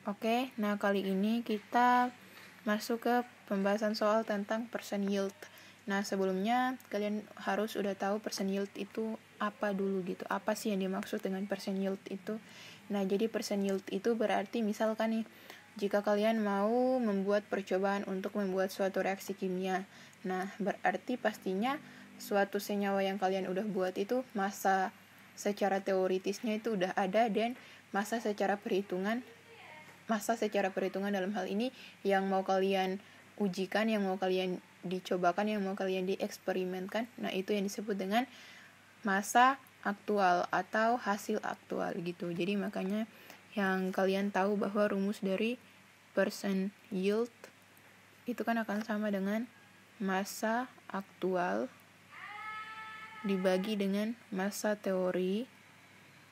Oke, nah kali ini kita masuk ke pembahasan soal tentang percent yield. Nah, sebelumnya kalian harus udah tahu percent yield itu apa dulu gitu. Apa sih yang dimaksud dengan percent yield itu? Nah, jadi percent yield itu berarti misalkan nih, jika kalian mau membuat percobaan untuk membuat suatu reaksi kimia. Nah, berarti pastinya suatu senyawa yang kalian udah buat itu massa secara teoritisnya itu udah ada, dan massa secara perhitungan dalam hal ini yang mau kalian ujikan, yang mau kalian dicobakan, yang mau kalian dieksperimenkan. Nah, itu yang disebut dengan massa aktual atau hasil aktual gitu. Jadi makanya yang kalian tahu bahwa rumus dari percent yield itu kan akan sama dengan massa aktual dibagi dengan massa teori,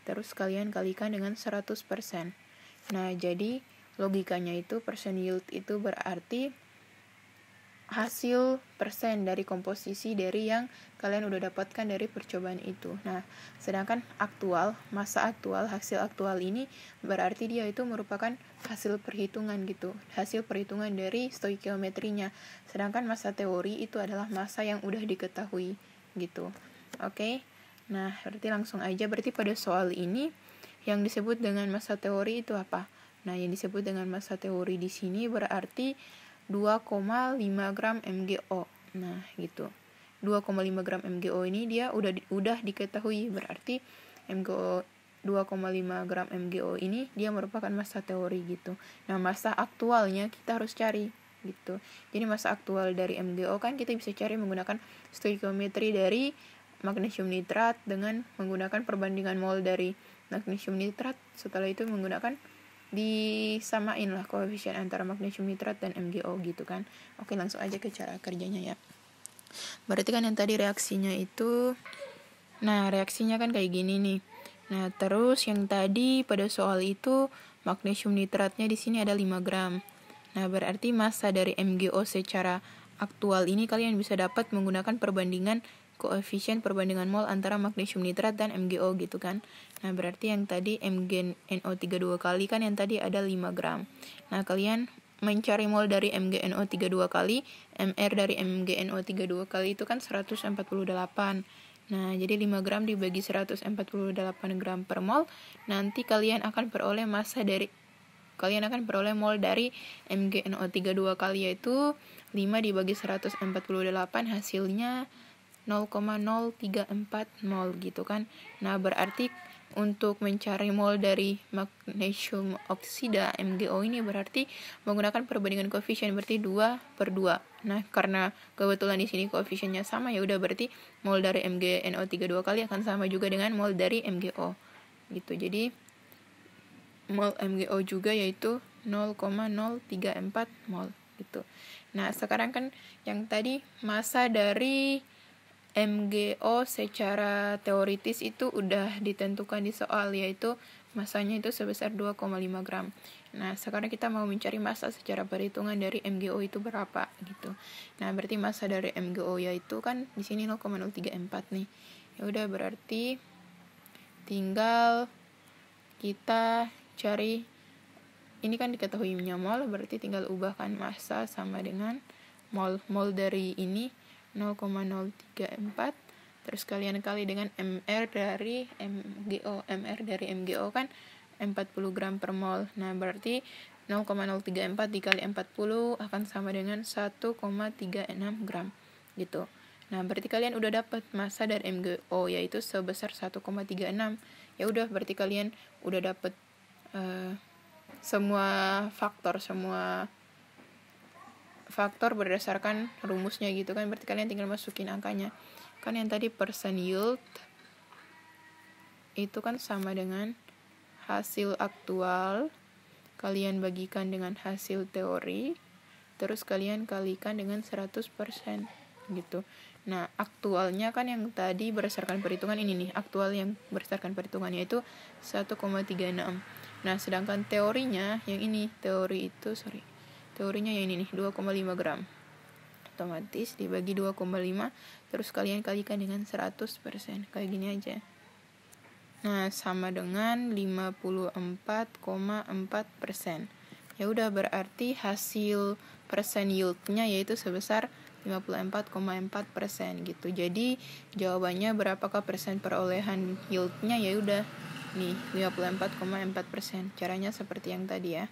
terus kalian kalikan dengan 100%. Nah, jadi logikanya itu percent yield itu berarti hasil persen dari komposisi dari yang kalian udah dapatkan dari percobaan itu. Nah, sedangkan massa aktual, hasil aktual ini berarti dia itu merupakan hasil perhitungan gitu. Hasil perhitungan dari stoikiometrinya. Sedangkan massa teori itu adalah massa yang udah diketahui gitu. Oke. Nah, berarti langsung aja. Berarti pada soal ini yang disebut dengan massa teori itu apa? Nah, yang disebut dengan massa teori di sini berarti 2,5 gram MgO. Nah, gitu. 2,5 gram MgO ini dia udah diketahui, berarti MgO 2,5 gram MgO ini dia merupakan massa teori gitu. Nah, massa aktualnya kita harus cari gitu. Jadi massa aktual dari MgO kan kita bisa cari menggunakan stoikiometri dari magnesium nitrat dengan menggunakan perbandingan mol dari magnesium nitrat. Setelah itu menggunakan disamain lah koefisien antara magnesium nitrat dan MgO gitu kan. Oke, langsung aja ke cara kerjanya ya. Berarti kan yang tadi reaksinya itu, nah reaksinya kan kayak gini nih. Nah, terus yang tadi pada soal itu magnesium nitratnya di sini ada 5 gram. Nah, berarti massa dari MgO secara aktual ini kalian bisa dapat menggunakan perbandingan koefisien perbandingan mol antara magnesium nitrat dan MgO gitu kan. Nah, berarti yang tadi MgNO32 kali kan yang tadi ada 5 gram. Nah, kalian mencari mol dari MgNO32 kali, Mr dari MgNO32 kali itu kan 148. Nah, jadi 5 gram dibagi 148 gram per mol, nanti kalian akan peroleh mol dari MgNO32 kali, yaitu 5 dibagi 148 hasilnya 0,034 mol gitu kan. Nah, berarti untuk mencari mol dari magnesium oksida MgO ini berarti menggunakan perbandingan koefisien, berarti 2/2. Nah, karena kebetulan di sini koefisiennya sama, ya udah berarti mol dari MgNO32 kali akan sama juga dengan mol dari MgO gitu. Jadi mol MgO juga yaitu 0,034 mol gitu. Nah, sekarang kan yang tadi massa dari MgO secara teoritis itu udah ditentukan di soal, yaitu massanya itu sebesar 2,5 gram. Nah, sekarang kita mau mencari massa secara perhitungan dari MgO itu berapa gitu. Nah, berarti massa dari MgO yaitu kan di sini 0,034 nih. Ya udah, berarti tinggal kita cari, ini kan diketahuinya mol, berarti tinggal ubahkan massa sama dengan mol dari ini 0,034, terus kalian kali dengan Mr dari MgO kan 40 gram per mol. Nah, berarti 0,034 dikali 40 akan sama dengan 1,36 gram gitu. Nah, berarti kalian udah dapat massa dari MgO yaitu sebesar 1,36. Ya udah, berarti kalian udah dapat semua faktor berdasarkan rumusnya gitu kan. Berarti kalian tinggal masukin angkanya. Kan yang tadi percent yield itu kan sama dengan hasil aktual kalian bagikan dengan hasil teori, terus kalian kalikan dengan 100% gitu. Nah, aktualnya kan yang tadi berdasarkan perhitungan ini nih, aktual yang berdasarkan perhitungannya itu 1,36. Nah, sedangkan teorinya yang ini, teorinya yang ini nih 2,5 gram. Otomatis dibagi 2,5, terus kalian kalikan dengan 100%, kayak gini aja. Nah, sama dengan 54,4%. Ya udah, berarti hasil persen yieldnya yaitu sebesar 54,4% gitu. Jadi jawabannya berapakah persen perolehan yieldnya? Ya udah nih 54,4%. Caranya seperti yang tadi ya.